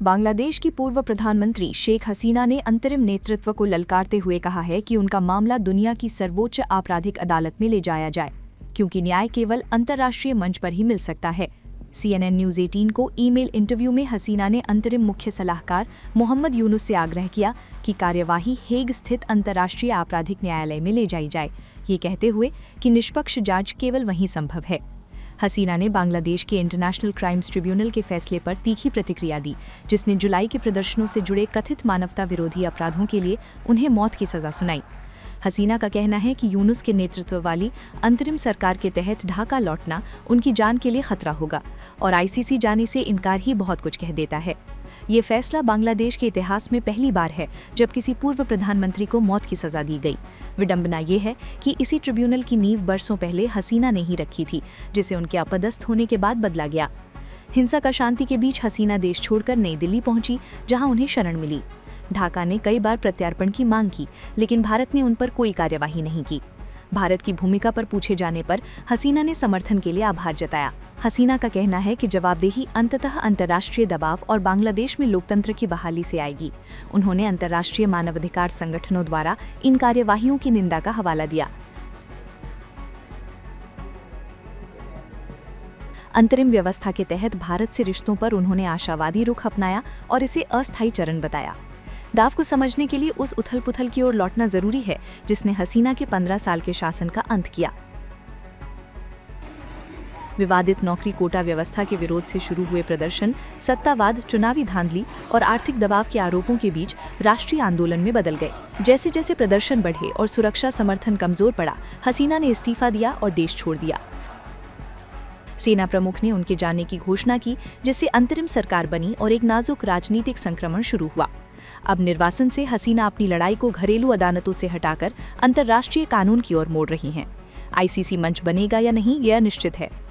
बांग्लादेश की पूर्व प्रधानमंत्री शेख हसीना ने अंतरिम नेतृत्व को ललकारते हुए कहा है कि उनका मामला दुनिया की सर्वोच्च आपराधिक अदालत में ले जाया जाए, क्योंकि न्याय केवल अंतर्राष्ट्रीय मंच पर ही मिल सकता है। CNN न्यूज़ 18 को ईमेल इंटरव्यू में हसीना ने अंतरिम मुख्य सलाहकार मोहम्मद यूनुस से आग्रह किया कि कार्यवाही हेग स्थित अंतर्राष्ट्रीय आपराधिक न्यायालय में ले जाई जाए, ये कहते हुए कि निष्पक्ष जांच केवल वहीं संभव है। हसीना ने बांग्लादेश के इंटरनेशनल क्राइम्स ट्रिब्यूनल के फैसले पर तीखी प्रतिक्रिया दी, जिसने जुलाई के प्रदर्शनों से जुड़े कथित मानवता विरोधी अपराधों के लिए उन्हें मौत की सजा सुनाई। हसीना का कहना है कि यूनुस के नेतृत्व वाली अंतरिम सरकार के तहत ढाका लौटना उनकी जान के लिए खतरा होगा और ICC जाने से इनकार ही बहुत कुछ कह देता है। ये फैसला बांग्लादेश के इतिहास में पहली बार है जब किसी पूर्व प्रधानमंत्री को मौत की सजा दी गई। विडंबना ये है कि इसी ट्रिब्यूनल की नींव बरसों पहले हसीना ने ही रखी थी, जिसे उनके अपदस्थ होने के बाद बदला गया। हिंसक अशांति के बीच हसीना देश छोड़कर नई दिल्ली पहुंची, जहां उन्हें शरण मिली। ढाका ने कई बार प्रत्यार्पण की मांग की, लेकिन भारत ने उन पर कोई कार्यवाही नहीं की। भारत की भूमिका पर पूछे जाने पर हसीना ने समर्थन के लिए आभार जताया। हसीना का कहना है कि जवाबदेही अंततः अंतर्राष्ट्रीय दबाव और बांग्लादेश में लोकतंत्र की बहाली से आएगी। उन्होंने अंतर्राष्ट्रीय मानवाधिकार संगठनों द्वारा इन कार्यवाहियों की निंदा का हवाला दिया। अंतरिम व्यवस्था के तहत भारत से रिश्तों पर उन्होंने आशावादी रुख अपनाया और इसे अस्थायी चरण बताया। दाव को समझने के लिए उस उथल-पुथल की ओर लौटना जरूरी है जिसने हसीना के 15 साल के शासन का अंत किया। विवादित नौकरी कोटा व्यवस्था के विरोध से शुरू हुए प्रदर्शन सत्तावाद, चुनावी धांधली और आर्थिक दबाव के आरोपों के बीच राष्ट्रीय आंदोलन में बदल गए। जैसे जैसे प्रदर्शन बढ़े और सुरक्षा समर्थन कमजोर पड़ा, हसीना ने इस्तीफा दिया और देश छोड़ दिया। सेना प्रमुख ने उनके जाने की घोषणा की, जिससे अंतरिम सरकार बनी और एक नाजुक राजनीतिक संक्रमण शुरू हुआ। अब निर्वासन से हसीना अपनी लड़ाई को घरेलू अदालतों से हटाकर अंतर्राष्ट्रीय कानून की ओर मोड़ रही हैं। ICC मंच बनेगा या नहीं, यह अनिश्चित है,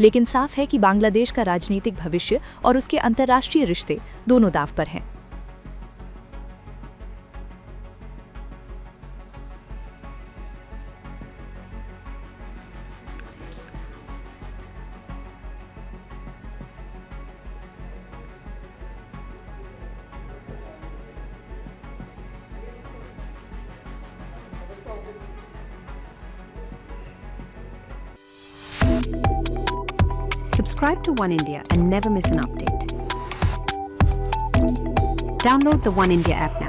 लेकिन साफ है कि बांग्लादेश का राजनीतिक भविष्य और उसके अंतर्राष्ट्रीय रिश्ते दोनों दांव पर हैं। Subscribe to One India and never miss an update. Download the One India app now.